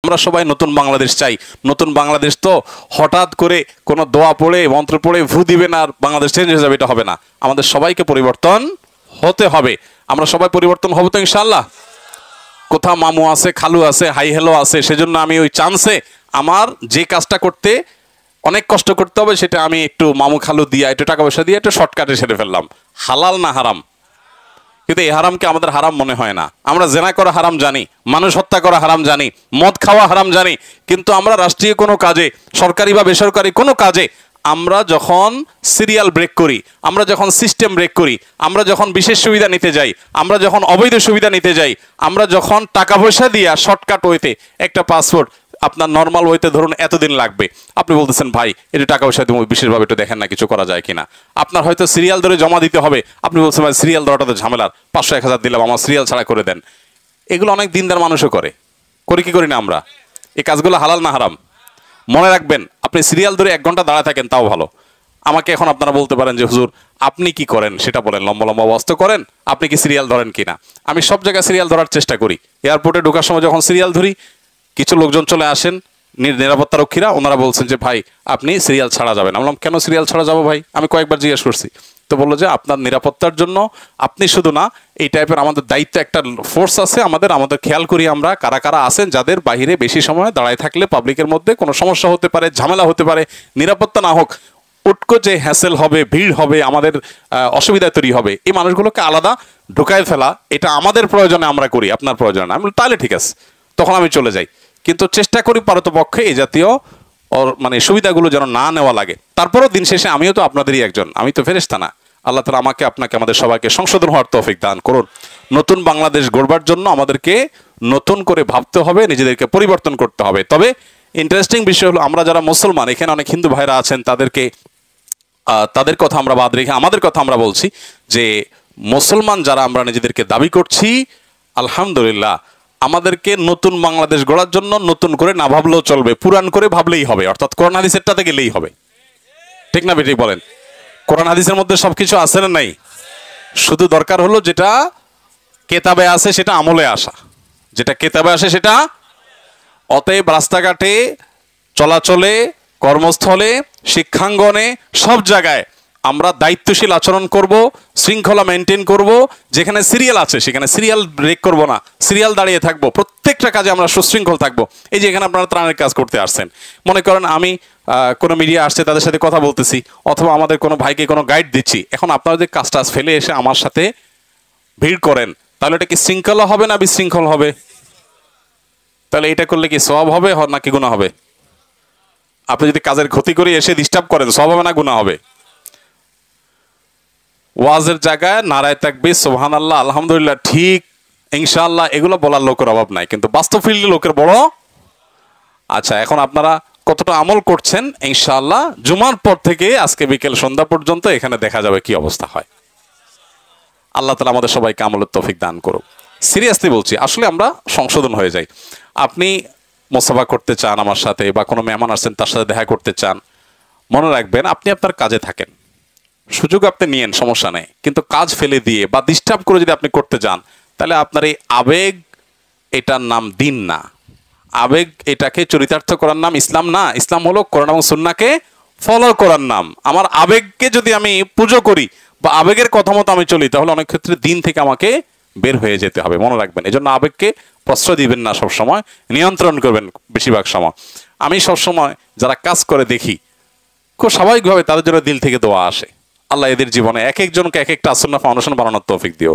আমরা সবাই নতুন বাংলাদেশ চাই। নতুন বাংলাদেশ তো হঠাৎ করে কোনো দোয়া পড়ে মন্ত্র পড়ে ভু দিবেন আর বাংলাদেশ চেঞ্জ হয়ে যাবে, এটা হবে না। আমাদের সবাইকে পরিবর্তন হতে হবে। আমরা সবাই পরিবর্তন হব তো ইনশাআল্লাহ। কোথাও মামু আছে, খালু আছে, হাই হ্যালো আছে, সেজন্য আমি ওই চান্সে আমার যে কাজটা করতে অনেক কষ্ট করতে হবে সেটা আমি একটু মামু খালু দিয়ে একটু টাকা পয়সা দিয়ে একটু শর্টকাটে সেরে ফেললাম। হালাল না হারাম? কিন্তু এই হারামকে আমাদের হারাম মনে হয় না। আমরা জেনা করা হারাম জানি, মানুষ হত্যা করা হারাম জানি, মদ খাওয়া হারাম জানি, কিন্তু আমরা রাষ্ট্রীয় কোনো কাজে, সরকারি বা বেসরকারি কোনো কাজে আমরা যখন সিরিয়াল ব্রেক করি, আমরা যখন সিস্টেম ব্রেক করি, আমরা যখন বিশেষ সুবিধা নিতে যাই, আমরা যখন অবৈধ সুবিধা নিতে যাই, আমরা যখন টাকা পয়সা দিয়ে শর্টকাট ওয়েতে একটা পাসপোর্ট আপনার নর্মাল ওয়েতে ধরুন এতদিন লাগবে, আপনি বলতেছেন ভাই একটু টাকা পয়সা দিব বিশেষভাবে একটু দেখেন না কিছু করা যায় কিনা। আপনার হয়তো সিরিয়াল ধরে জমা দিতে হবে, আপনি বলছেন ভাই সিরিয়াল ধরাটা তো ঝামেলার, 500-1000 দিলাম, আমার সিরিয়াল ছাড়া করে দেন। এগুলো অনেক দিনদার মানুষও করে, করি কি করি না আমরা? এই কাজগুলো হালাল না হারাম? মনে রাখবেন, আপনি সিরিয়াল ধরে 1 ঘন্টা দাঁড়ায় থাকেন তাও ভালো। আমাকে এখন আপনারা বলতে পারেন যে হুজুর আপনি কি করেন সেটা বলেন, লম্বা লম্বা ওয়াজ করেন, আপনি কি সিরিয়াল ধরেন কিনা? আমি সব জায়গায় সিরিয়াল ধরার চেষ্টা করি। এয়ারপোর্টে ঢোকার সময় যখন সিরিয়াল ধরি, কিছু লোকজন চলে আসেন নিরাপত্তা রক্ষীরা, ওনারা বলছেন যে ভাই আপনি সিরিয়াল ছাড়া যাবেন। আমি বললাম কেন সিরিয়াল ছাড়া যাবো ভাই? আমি কয়েকবার জিজ্ঞেস করছি, তো বললো যে আপনার নিরাপত্তার জন্য আপনি শুধু না, এই টাইপের আমাদের দায়িত্ব একটা ফোর্স আছে আমাদের খেয়াল করি আমরা কারা কারা আছেন যাদের বাইরে বেশি সময় দাঁড়ায় থাকলে পাবলিকের মধ্যে কোনো সমস্যা হতে পারে, ঝামেলা হতে পারে, নিরাপত্তা না হোক, উটকো যে হ্যাসেল হবে, ভিড় হবে, আমাদের অসুবিধা তৈরি হবে, এই মানুষগুলোকে আলাদা ঢুকায় ফেলা এটা আমাদের প্রয়োজনে আমরা করি, আপনার প্রয়োজনে না। আমি তাহলে ঠিক আছে, তখন আমি চলে যাই, কিন্তু চেষ্টা করি পারতপক্ষে এই জাতীয় মানে সুবিধাগুলো যেন না নেওয়া লাগে। তারপরও দিন শেষে আমিও তো আপনাদেরই একজন, আমি তো ফেরেশতা না। আল্লাহ তাআলা আমাকে আপনাকে আমাদের সবাইকে সংশোধন হওয়ার তৌফিক দান করুন। নতুন বাংলাদেশ গড়বার জন্য আমাদেরকে নতুন করে ভাবতে হবে, নিজেদেরকে পরিবর্তন করতে হবে। তবে ইন্টারেস্টিং বিষয় হলো আমরা যারা মুসলমান, এখানে অনেক হিন্দু ভাইরা আছেন, তাদের কথা আমরা বাদ রেখে আমাদের কথা আমরা বলছি যে মুসলমান যারা আমরা নিজেদেরকে দাবি করছি, আলহামদুলিল্লাহ আমাদেরকে নতুন বাংলাদেশ গড়ার জন্য নতুন করে না ভাবলেও চলবে, পুরান করে ভাবলেই হবে, অর্থাৎ কোরআন হাদিসেরটাতে গেলেই হবে। ঠিক না বেঠিক বলেন? কোরআন হাদিসের মধ্যে সবকিছু আছে না নাই? শুধু দরকার হলো যেটা কেতাবে আছে সেটা আমলে আসা, যেটা কেতাবে আসে সেটা। অতএব রাস্তাঘাটে, চলাচলে, কর্মস্থলে, শিক্ষাঙ্গনে, সব জায়গায় আমরা দায়িত্বশীল আচরণ করব, শৃঙ্খলা মেনটেন করব। যেখানে সিরিয়াল আছে সেখানে সিরিয়াল ব্রেক করব না, সিরিয়াল দাঁড়িয়ে থাকবো, প্রত্যেকটা কাজে আমরা সুশৃঙ্খল থাকবো। এই যে এখানে আপনারা ত্রাণের কাজ করতে আসছেন, মনে করেন আমি কোনো মিডিয়া আসছে তাদের সাথে কথা বলতেছি, অথবা আমাদের কোনো ভাইকে কোনো গাইড দিচ্ছি, এখন আপনারা যে কাজটা ফেলে এসে আমার সাথে ভিড় করেন, তাহলে এটা কি শৃঙ্খলা হবে না বিশৃঙ্খল হবে? তাহলে এটা করলে কি সওয়াব হবে নাকি গুনাহ হবে? আপনি যদি কাজের ক্ষতি করে এসে ডিস্টার্ব করেন, সওয়াব হবে না গুনাহ হবে? ওয়াজের জায়গায় নারায়ে তাকবীর, সুবহানাল্লাহ, আলহামদুলিল্লাহ, ঠিক, ইনশাআল্লাহ, এগুলো বলার লোকের অভাব নাই, কিন্তু বাস্তব ফিল্ডে লোকের বড়। আচ্ছা, এখন আপনারা কতটা আমল করছেন ইনশাআল্লাহ জুমার পর থেকে আজকে বিকেল সন্ধ্যা পর্যন্ত এখানে দেখা যাবে কি অবস্থা হয়। আল্লাহ তাআলা আমাদের সবাইকে আমলের তৌফিক দান করুক। সিরিয়াসলি বলছি, আসলে আমরা সংশোধন হয়ে যাই। আপনি মুসাফা করতে চান আমার সাথে, বা কোনো মেহমান আসছেন তার সাথে দেখা করতে চান, মনে রাখবেন আপনি আপনার কাজে থাকেন, সুযোগ আপনি নিয়েন, সমস্যা নেই, কিন্তু কাজ ফেলে দিয়ে বা ডিস্টার্ব করে যদি আপনি করতে যান, তাহলে আপনার এই আবেগ, এটার নাম দিন না। আবেগ এটাকে চরিতার্থ করার নাম ইসলাম না। ইসলাম হলো কোরআন এবং সুন্নাহকে ফলো করার নাম। আমার আবেগকে যদি আমি পুজো করি বা আবেগের কথা মতো আমি চলি, তাহলে অনেক ক্ষেত্রে দিন থেকে আমাকে বের হয়ে যেতে হবে, মনে রাখবেন। এজন্য আবেগকে প্রশ্রয় দিবেন না, সবসময় নিয়ন্ত্রণ করবেন। বেশিরভাগ সময় আমি সবসময় যারা কাজ করে দেখি, খুব স্বাভাবিকভাবে তাদের জন্য দিল থেকে দোয়া আসে। আল্লাহ এদের জীবনে এক একজনকে এক একটা সুন্নাহ ফাউন্ডেশন বানানোর তৌফিক দিও।